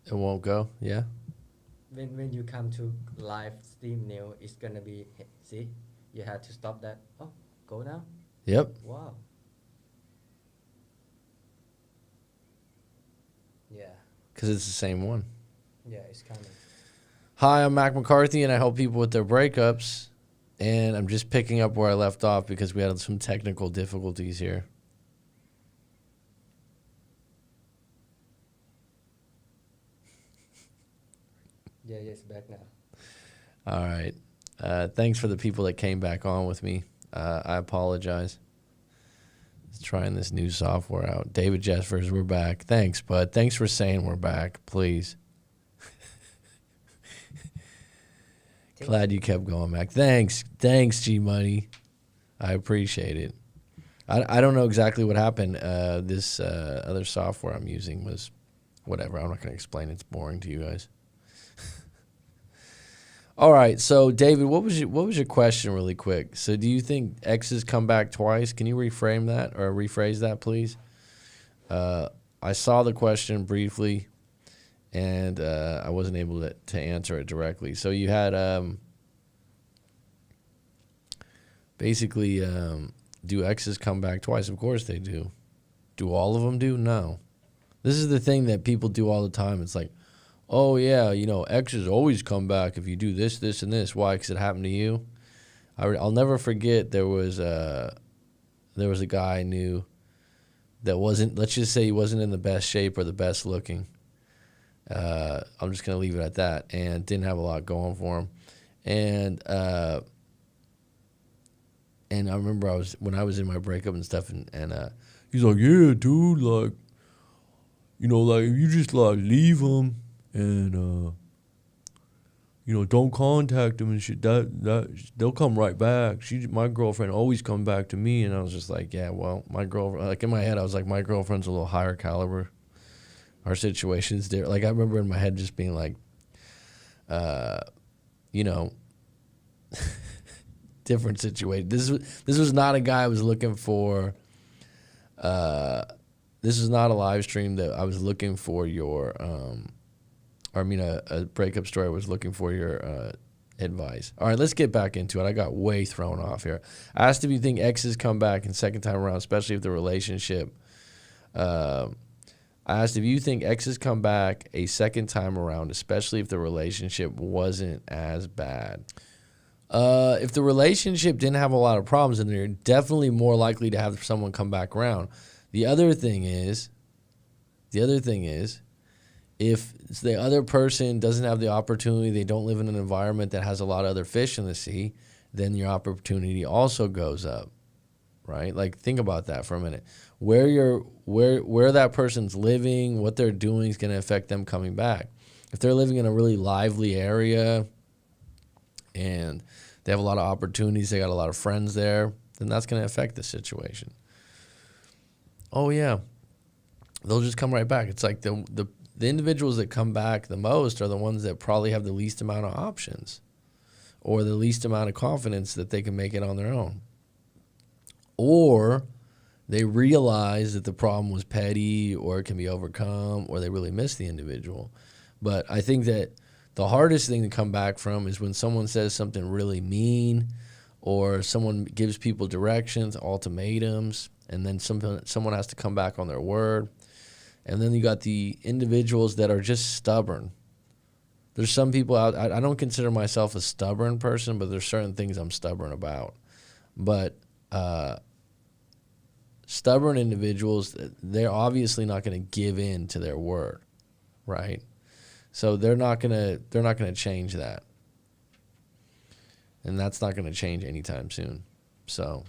It won't go. Yeah. When you come to live stream now, it's gonna be see, you have to stop that. Oh, go now. Yep. Wow. Yeah. Because it's the same one. Yeah, it's coming. Hi, I'm Mac McCarthy, and I help people with their breakups. And I'm just picking up where I left off because we had some technical difficulties here. Yeah, yeah, it's back now. All right. Thanks for the people that came back on with me. I apologize. Just trying this new software out. David Jeffers, we're back. Thanks, bud. Thanks for saying we're back, please. Glad you kept going, Mac. Thanks, G Money. I appreciate it. I don't know exactly what happened. This other software I'm using was whatever. I'm not going to explain. It's boring to you guys. All right. So, David, what was your question, really quick? So, do you think exes come back twice? Can you reframe that or rephrase that, please? I saw the question briefly, and I wasn't able to answer it directly. So you had basically, do exes come back twice? Of course they do. Do all of them do? No. This is the thing that people do all the time. It's like, oh, yeah, exes always come back if you do this, this, and this. Why? Because it happened to you. I'll never forget there was a guy I knew that wasn't, let's just say he wasn't in the best shape or the best looking. I'm just going to leave it at that, and didn't have a lot going for him. And I remember when I was in my breakup and stuff, and he's like, yeah, dude, like, like if you just like leave him and don't contact him and shit, that they'll come right back. My girlfriend always come back to me, and I was just like, yeah, well, my girlfriend, like in my head, I was like, my girlfriend's a little higher caliber. Our situation's there. Like I remember in my head just being like, different situation. This was not a guy I was looking for. This is not a live stream that I was looking for your, a breakup story. I was looking for your advice. All right, let's get back into it. I got way thrown off here. I asked if you think exes come back in second time around, especially if the relationship. I asked if you think exes come back a second time around, especially if the relationship wasn't as bad. If the relationship didn't have a lot of problems, then you're definitely more likely to have someone come back around. The other thing is, if the other person doesn't have the opportunity, they don't live in an environment that has a lot of other fish in the sea, then your opportunity also goes up, right? Like think about that for a minute. Where that person's living, what they're doing is going to affect them coming back. If they're living in a really lively area and they have a lot of opportunities, they got a lot of friends there, then that's going to affect the situation. Oh yeah, they'll just come right back. It's like the individuals that come back the most are the ones that probably have the least amount of options or the least amount of confidence that they can make it on their own. Or they realize that the problem was petty or it can be overcome, or they really miss the individual. But I think that the hardest thing to come back from is when someone says something really mean, or someone gives people directions, ultimatums, and then someone has to come back on their word. And then you got the individuals that are just stubborn. There's some people out, I don't consider myself a stubborn person, but there's certain things I'm stubborn about. But stubborn individuals, they're obviously not going to give in to their word, right? So they're not going to change that. And that's not going to change anytime soon. So,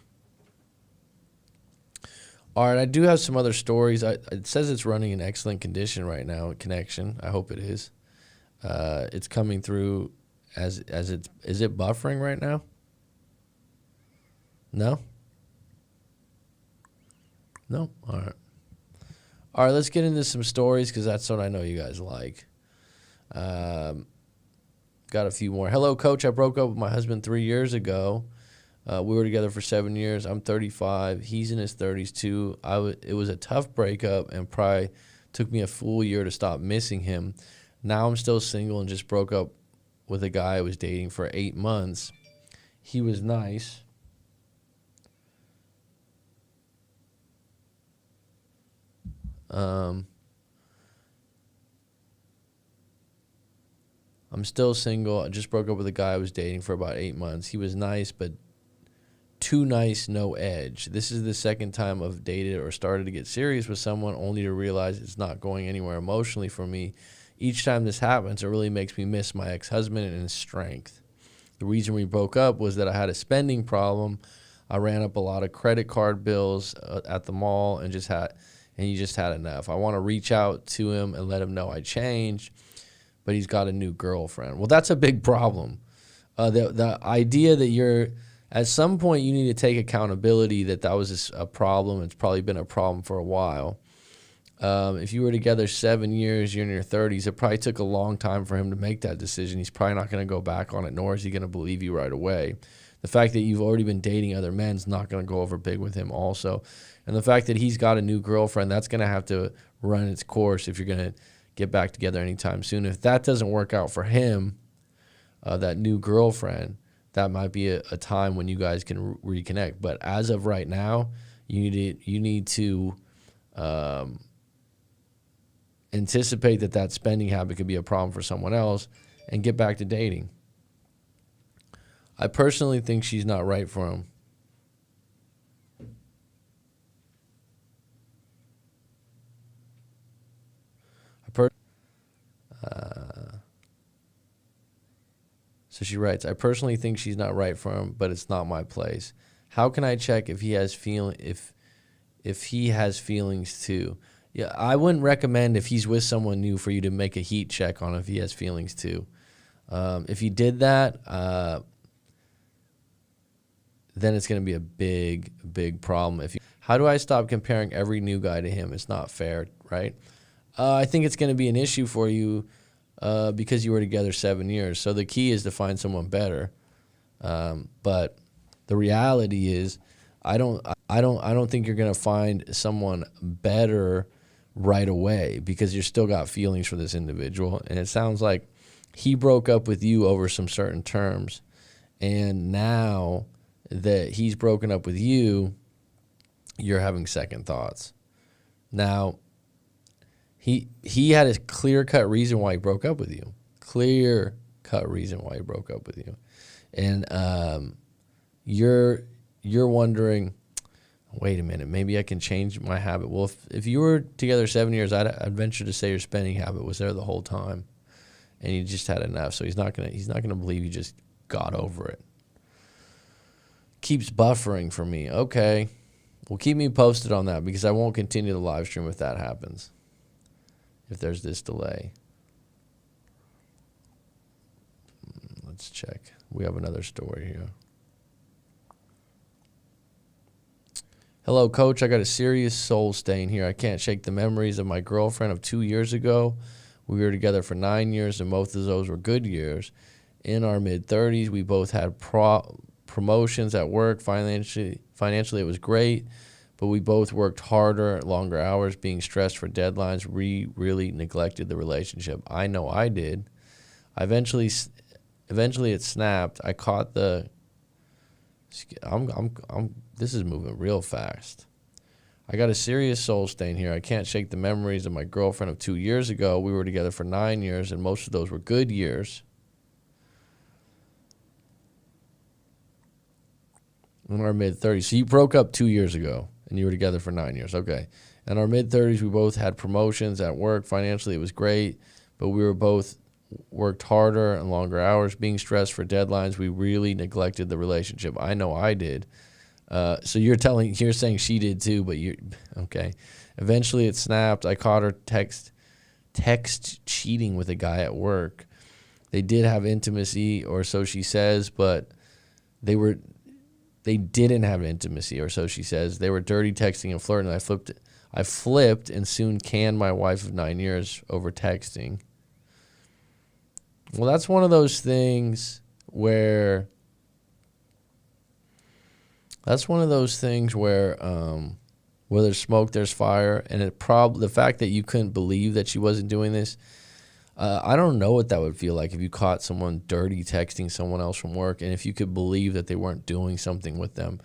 all right, I do have some other stories. It says it's running in excellent condition right now, connection. I hope it is. It's coming through as it's, is it buffering right now? No? No? All right. All right, let's get into some stories because that's what I know you guys like. Got a few more. Hello, Coach. I broke up with my husband 3 years ago. We were together for 7 years. I'm 35. He's in his 30s, too. It was a tough breakup and probably took me a full year to stop missing him. Now I'm still single and just broke up with a guy I was dating for 8 months. He was nice. I'm still single. I just broke up with a guy I was dating for about 8 months. He was nice, but too nice, no edge. This is the second time I've dated or started to get serious with someone only to realize it's not going anywhere emotionally for me. Each time this happens, it really makes me miss my ex-husband and his strength. The reason we broke up was that I had a spending problem. I ran up a lot of credit card bills at the mall and he just had enough. I want to reach out to him and let him know I changed, but he's got a new girlfriend. Well, that's a big problem. The idea that at some point you need to take accountability that was a problem. It's probably been a problem for a while. If you were together 7 years, you're in your 30s, it probably took a long time for him to make that decision. He's probably not going to go back on it, nor is he going to believe you right away. The fact that you've already been dating other men is not going to go over big with him also. And the fact that he's got a new girlfriend, that's going to have to run its course if you're going to get back together anytime soon. If that doesn't work out for him, that new girlfriend, that might be a time when you guys can reconnect. But as of right now, you need to anticipate that spending habit could be a problem for someone else and get back to dating. I personally think she's not right for him. So she writes, I personally think she's not right for him, but it's not my place. How can I check if he has feelings too? Yeah, I wouldn't recommend if he's with someone new for you to make a heat check on if he has feelings too. If you did that, then it's going to be a big, big problem. How do I stop comparing every new guy to him? It's not fair, right? I think it's going to be an issue for you because you were together 7 years. So the key is to find someone better. But the reality is, I don't think you're going to find someone better right away because you're still got feelings for this individual. And it sounds like he broke up with you over some certain terms. And now that he's broken up with you, you're having second thoughts. Now, he had a clear-cut reason why he broke up with you. Clear-cut reason why he broke up with you. And you're wondering, wait a minute, maybe I can change my habit. Well, if you were together 7 years, I'd venture to say your spending habit was there the whole time, and you just had enough. So he's not gonna believe you just got over it. Keeps buffering for me. Okay, well, keep me posted on that because I won't continue the live stream if that happens. If there's this delay. Let's check. We have another story here. Hello, Coach. I got a serious soul stain here. I can't shake the memories of my girlfriend of 2 years ago. We were together for 9 years, and both of those were good years. In our mid-30s, we both had promotions at work. Financially, it was great, but we both worked harder, longer hours, being stressed for deadlines. We really neglected the relationship. I know I did. Eventually it snapped. I caught the. This is moving real fast. I got a serious soul stain here. I can't shake the memories of my girlfriend of 2 years ago. We were together for 9 years, and most of those were good years. In our mid-30s. So you broke up 2 years ago, and you were together for 9 years. Okay. In our mid-30s, we both had promotions at work. Financially, it was great, but we were both worked harder and longer hours, being stressed for deadlines. We really neglected the relationship. I know I did. So you're saying she did too, but okay. Eventually it snapped. I caught her text cheating with a guy at work. They did have intimacy, or so she says, but they didn't have intimacy, or so she says. They were dirty texting and flirting. I flipped and soon canned my wife of 9 years over texting. Well, that's one of those things where where there's smoke, there's fire, and the fact that you couldn't believe that she wasn't doing this, I don't know what that would feel like if you caught someone dirty texting someone else from work, and if you could believe that they weren't doing something with them.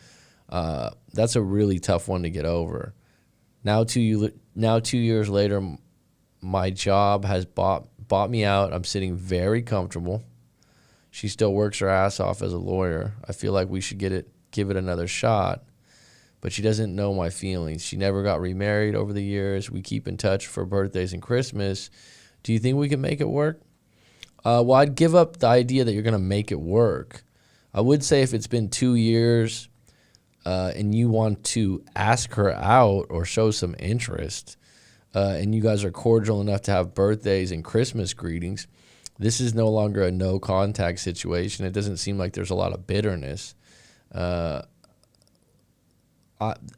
That's a really tough one to get over. Now 2 years later, my job has bought me out. I'm sitting very comfortable. She still works her ass off as a lawyer. I feel like we should give it another shot. But she doesn't know my feelings. She never got remarried over the years. We keep in touch for birthdays and Christmas. Do you think we can make it work? Well, I'd give up the idea that you're going to make it work. I would say if it's been 2 years and you want to ask her out or show some interest, and you guys are cordial enough to have birthdays and Christmas greetings, this is no longer a no contact situation. It doesn't seem like there's a lot of bitterness.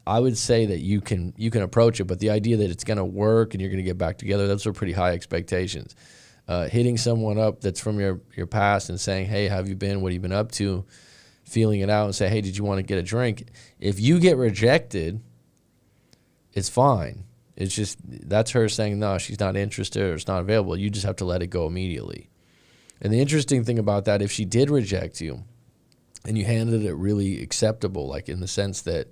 I would say that you can approach it, but the idea that it's going to work and you're going to get back together, those are pretty high expectations. Hitting someone up that's from your past and saying, hey, how have you been? What have you been up to? Feeling it out and say, hey, did you want to get a drink? If you get rejected, it's fine. It's just that's her saying, no, she's not interested or it's not available. You just have to let it go immediately. And the interesting thing about that, if she did reject you and you handled it really acceptable, like in the sense that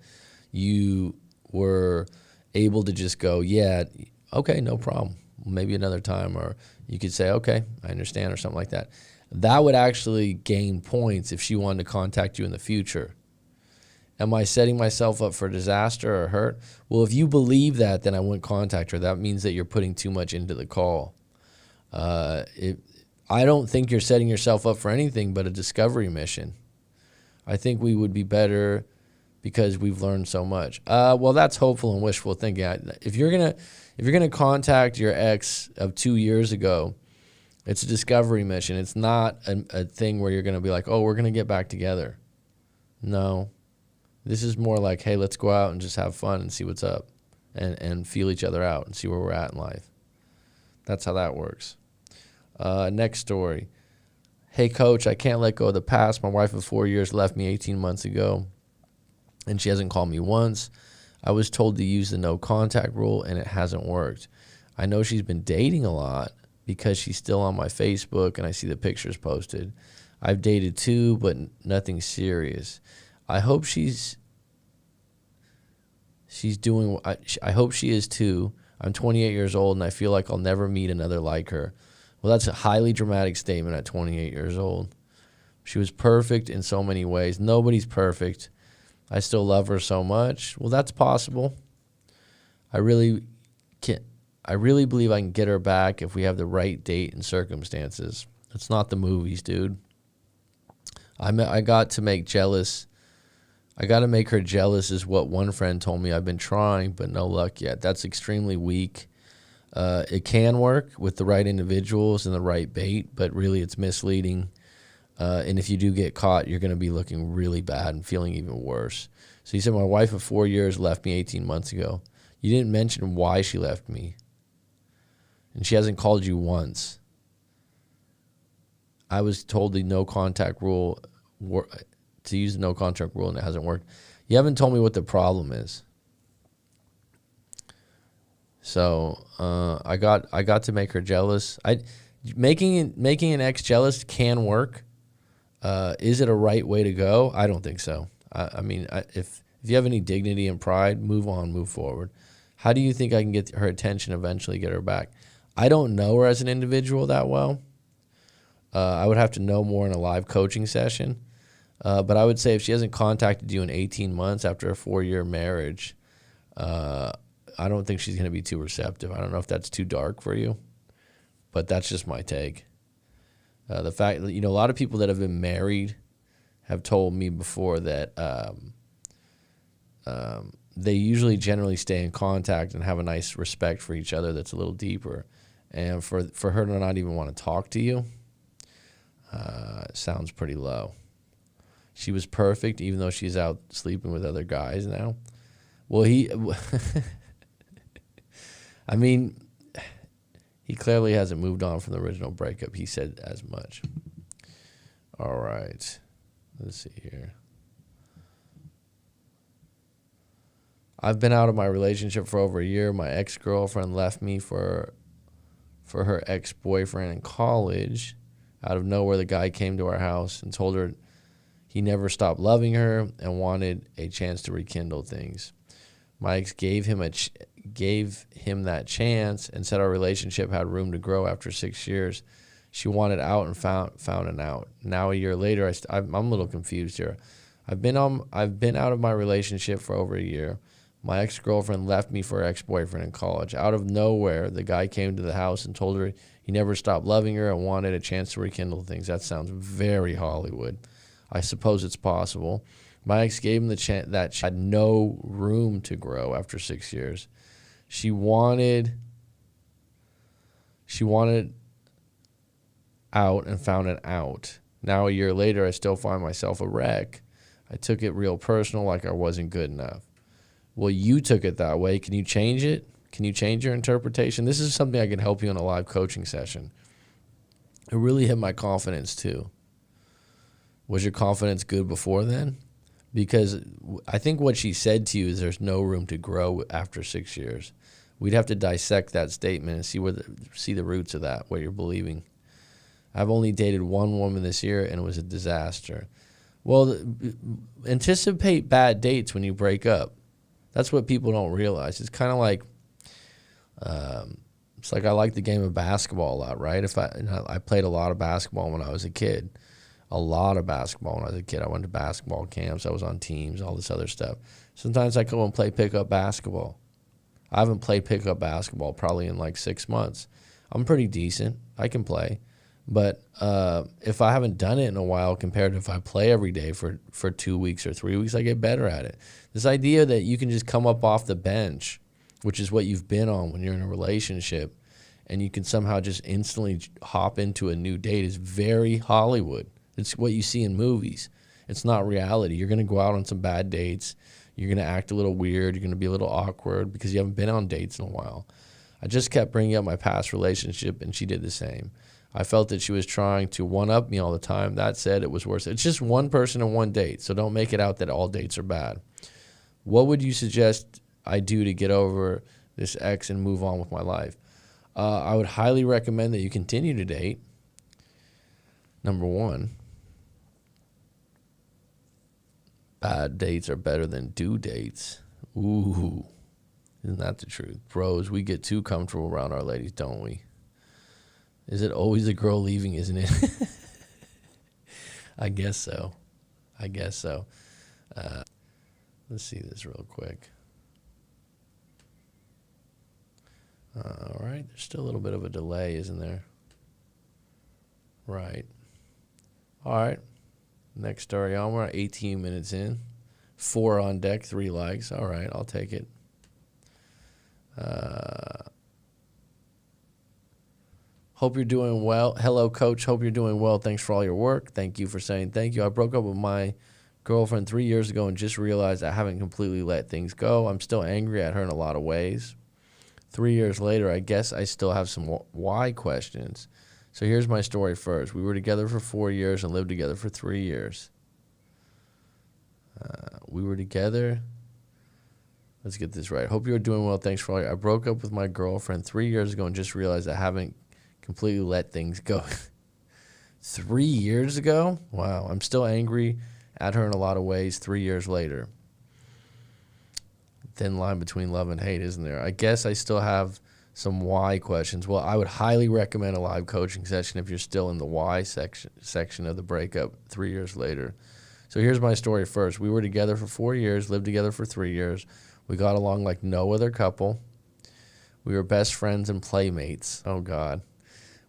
you were able to just go, yeah, okay, no problem. Maybe another time. Or you could say, okay, I understand, or something like that. That would actually gain points if she wanted to contact you in the future. Am I setting myself up for disaster or hurt? Well, if you believe that, then I wouldn't contact her. That means that you're putting too much into the call. I don't think you're setting yourself up for anything but a discovery mission. I think we would be better because we've learned so much. Well, that's hopeful and wishful thinking. If you're gonna contact your ex of 2 years ago, it's a discovery mission. It's not a thing where you're gonna be like, oh, we're gonna get back together. No, this is more like, hey, let's go out and just have fun and see what's up, and feel each other out and see where we're at in life. That's how that works. Next story. Hey, coach, I can't let go of the past. My wife of 4 years left me 18 months ago, and she hasn't called me once. I was told to use the no contact rule, and it hasn't worked. I know she's been dating a lot because she's still on my Facebook, and I see the pictures posted. I've dated too, but nothing serious. I hope she's doing. I hope she is too. I'm 28 years old, and I feel like I'll never meet another like her. Well, that's a highly dramatic statement at 28 years old. She was perfect in so many ways. Nobody's perfect. I still love her so much. Well, that's possible. I really believe I can get her back if we have the right date and circumstances. It's not the movies, dude. I got to make jealous. I got to make her jealous is what one friend told me. I've been trying, but no luck yet. That's extremely weak. It can work with the right individuals and the right bait, but really it's misleading. And if you do get caught, you're going to be looking really bad and feeling even worse. So you said, my wife of 4 years left me 18 months ago. You didn't mention why she left me. And she hasn't called you once. I was told the no contact rule, to use the no contact rule, and it hasn't worked. You haven't told me what the problem is. So I got to make her jealous. Making an ex jealous can work. Is it a right way to go? I don't think so. I mean, if you have any dignity and pride, move on, move forward. How do you think I can get her attention, eventually get her back? I don't know her as an individual that well. I would have to know more in a live coaching session. But I would say if she hasn't contacted you in 18 months after a 4-year marriage, I don't think she's going to be too receptive. I don't know if that's too dark for you, but that's just my take. The fact that, a lot of people that have been married have told me before that they usually generally stay in contact and have a nice respect for each other that's a little deeper. And for her to not even want to talk to you sounds pretty low. She was perfect, even though she's out sleeping with other guys now. Well, I mean, he clearly hasn't moved on from the original breakup. He said as much. All right. Let's see here. I've been out of my relationship for over a year. My ex-girlfriend left me for for her ex-boyfriend in college. Out of nowhere, the guy came to our house and told her he never stopped loving her and wanted a chance to rekindle things. My ex gave him that chance and said our relationship had room to grow after 6 years. She wanted out and found an out. Now a year later, I'm a little confused here. I've been out of my relationship for over a year. My ex-girlfriend left me for her ex-boyfriend in college. Out of nowhere, the guy came to the house and told her he never stopped loving her and wanted a chance to rekindle things. That sounds very Hollywood. I suppose it's possible. My ex gave him the chance that she had no room to grow after 6 years. She wanted out and found an out. Now a year later, I still find myself a wreck. I took it real personal, like I wasn't good enough. Well, you took it that way. Can you change it? Can you change your interpretation? This is something I can help you in a live coaching session. It really hit my confidence too. Was your confidence good before then? Because I think what she said to you is there's no room to grow after 6 years. We'd have to dissect that statement and see the roots of that, what you're believing. I've only dated one woman this year, and it was a disaster. Well, anticipate bad dates when you break up. That's what people don't realize. It's kind of like, it's like I like the game of basketball a lot, right? I played a lot of basketball when I was a kid. A lot of basketball when I was a kid. I went to basketball camps. I was on teams, all this other stuff. Sometimes I go and play pickup basketball. I haven't played pickup basketball probably in like 6 months. I'm pretty decent. I can play. But if I haven't done it in a while compared to if I play every day for 2 weeks or 3 weeks, I get better at it. This idea that you can just come up off the bench, which is what you've been on when you're in a relationship, and you can somehow just instantly hop into a new date is very Hollywood. It's what you see in movies. It's not reality. You're going to go out on some bad dates. You're going to act a little weird. You're going to be a little awkward because you haven't been on dates in a while. I just kept bringing up my past relationship, and she did the same. I felt that she was trying to one-up me all the time. That said, it was worse. It's just one person and one date, so don't make it out that all dates are bad. What would you suggest I do to get over this ex and move on with my life? I would highly recommend that you continue to date, number one. Bad dates are better than due dates. Ooh, isn't that the truth? Bros, we get too comfortable around our ladies, don't we? Is it always the girl leaving, isn't it? I guess so. Let's see this real quick. All right, there's still a little bit of a delay, isn't there? Right. All right. Next story on. We're 18 minutes in. 4 on deck, 3 likes. All right, I'll take it. Hope you're doing well. Hello, coach. Hope you're doing well. Thanks for all your work. Thank you for saying thank you. I broke up with my girlfriend 3 years ago and just realized I haven't completely let things go. I'm still angry at her in a lot of ways. 3 years later, I guess I still have some why questions. So here's my story first. We were together for 4 years and lived together for 3 years. We were together. Let's get this right. Hope you're doing well. Thanks for all your. I broke up with my girlfriend 3 years ago and just realized I haven't completely let things go. 3 years ago? Wow. I'm still angry at her in a lot of ways 3 years later. Thin line between love and hate, isn't there? I guess I still have some why questions. Well, I would highly recommend a live coaching session if you're still in the why section of the breakup 3 years later. So here's my story first. We were together for 4 years, lived together for 3 years. We got along like no other couple. We were best friends and playmates. Oh, God.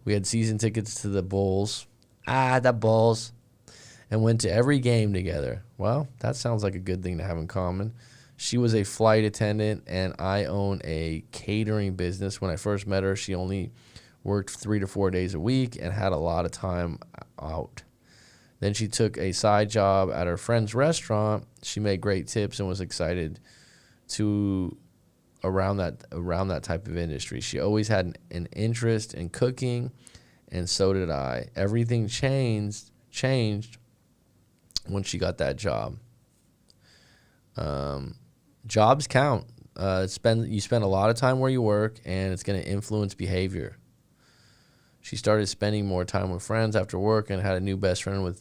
We had season tickets to the Bulls. The Bulls. And went to every game together. Well, that sounds like a good thing to have in common. She was a flight attendant, and I own a catering business. When I first met her, she only worked 3 to 4 days a week and had a lot of time out. Then she took a side job at her friend's restaurant. She made great tips and was excited to around that type of industry. She always had an interest in cooking, and so did I. Everything changed when she got that job. Jobs count. You spend a lot of time where you work, and it's going to influence behavior. She started spending more time with friends after work and had a new best friend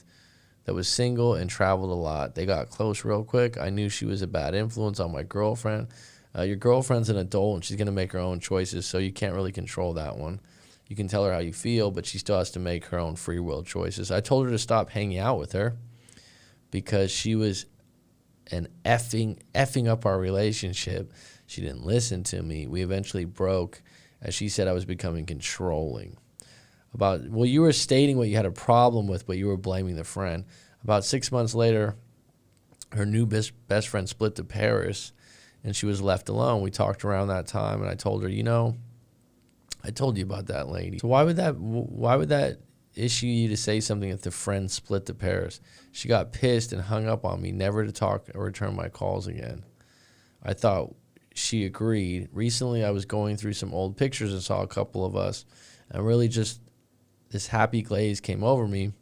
that was single and traveled a lot. They got close real quick. I knew she was a bad influence on my girlfriend. Your girlfriend's an adult and she's going to make her own choices, so you can't really control that one. You can tell her how you feel, but she still has to make her own free will choices. I told her to stop hanging out with her because she was effing up our relationship. She didn't listen to me. We eventually broke as she said I was becoming controlling. You were stating what you had a problem with, but you were blaming the friend. About 6 months later, her new best friend split to Paris, and she was left alone. We talked around that time, and I told her, I told you about that lady. So why would that issue you to say something if the friend split to Paris? She got pissed and hung up on me, never to talk or return my calls again. I thought she agreed. Recently, I was going through some old pictures and saw a couple of us, and really just this happy glaze came over me.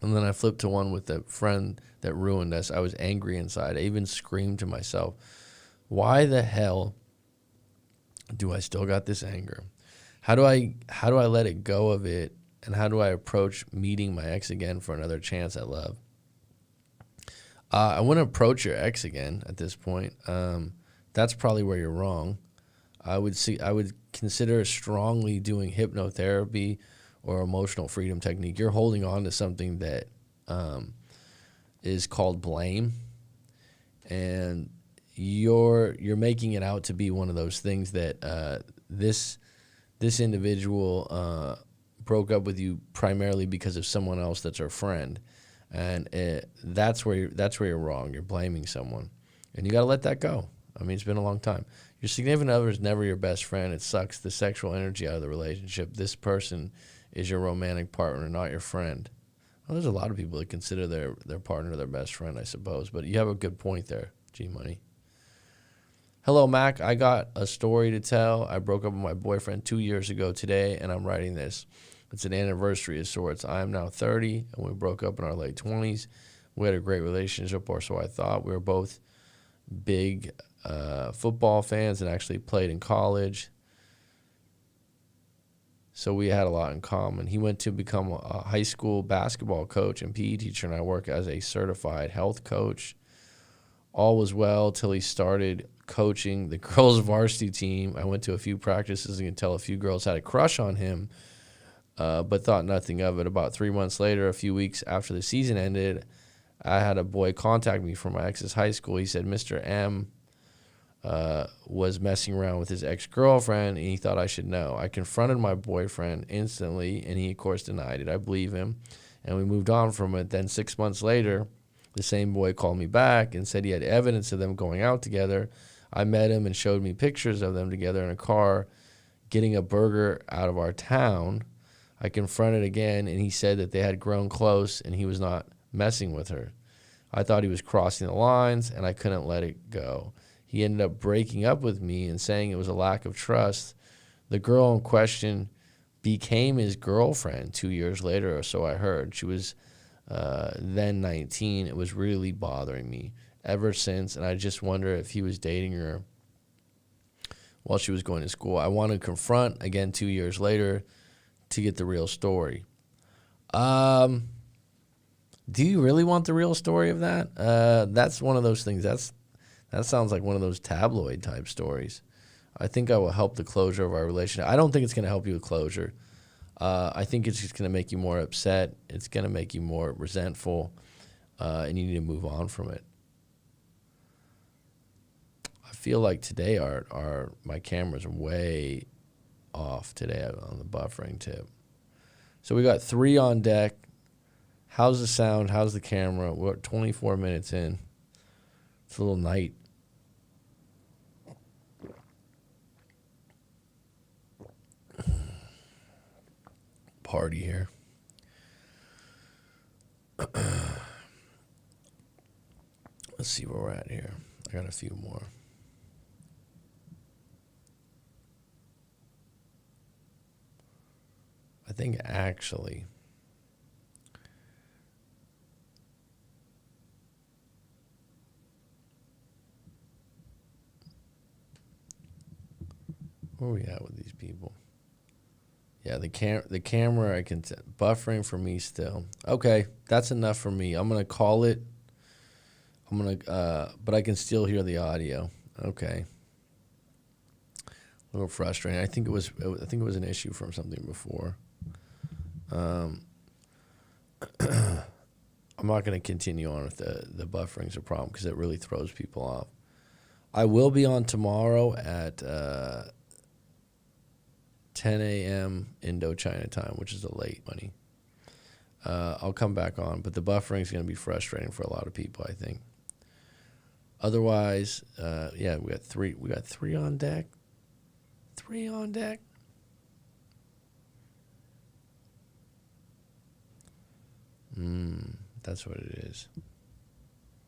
And then I flipped to one with the friend that ruined us. I was angry inside. I even screamed to myself, why the hell do I still got this anger? How do I let it go of it? And how do I approach meeting my ex again for another chance at love? I wouldn't approach your ex again at this point. That's probably where you're wrong. I would consider strongly doing hypnotherapy or emotional freedom technique. You're holding on to something that is called blame, and you're making it out to be one of those things that this individual broke up with you primarily because of someone else that's her friend, and that's where you're wrong. You're blaming someone, and you got to let that go. I mean, it's been a long time. Your significant other is never your best friend. It sucks the sexual energy out of the relationship. This person is your romantic partner, not your friend. Well, there's a lot of people that consider their partner their best friend, I suppose, but you have a good point there, G-Money. Hello, Mac. I got a story to tell. I broke up with my boyfriend 2 years ago today, and I'm writing this. It's an anniversary of sorts. I am now 30, and we broke up in our late 20s. We had a great relationship, or so I thought. We were both big football fans and actually played in college. So we had a lot in common. He went to become a high school basketball coach and PE teacher, and I work as a certified health coach. All was well till he started coaching the girls' varsity team. I went to a few practices and could tell a few girls had a crush on him, but thought nothing of it. About 3 months later, a few weeks after the season ended, I had a boy contact me from my ex's high school. He said Mr. M was messing around with his ex-girlfriend, and he thought I should know. I confronted my boyfriend instantly, and he, of course, denied it. I believe him, and we moved on from it. Then 6 months later, the same boy called me back and said he had evidence of them going out together. I met him and showed me pictures of them together in a car getting a burger out of our town. I confronted again, and he said that they had grown close and he was not messing with her. I thought he was crossing the lines, and I couldn't let it go. He ended up breaking up with me and saying it was a lack of trust. The girl in question became his girlfriend 2 years later, or so I heard. She was then 19. It was really bothering me ever since, and I just wonder if he was dating her while she was going to school. I want to confront again 2 years later to get the real story. Do you really want the real story of that? That's one of those things. That sounds like one of those tabloid type stories. I think I will help the closure of our relationship. I don't think it's going to help you with closure. I think it's just going to make you more upset. It's going to make you more resentful, and you need to move on from it. I feel like today my cameras are way off today on the buffering tip. So we got 3 on deck. How's the sound? How's the camera? We're 24 minutes in. It's a little night. Party here. Let's see where we're at here. I got a few more. I think actually where are we at with these people? Yeah, the camera I can buffering for me still. Okay, that's enough for me. I'm gonna call it. But I can still hear the audio. Okay. A little frustrating. I think it was an issue from something before. I'm not going to continue on with the buffering's a problem because it really throws people off. I will be on tomorrow at 10 a.m. Indochina time, which is a late money. I'll come back on, but the buffering is going to be frustrating for a lot of people, I think. Otherwise, yeah, we got three on deck. 3 on deck. That's what it is.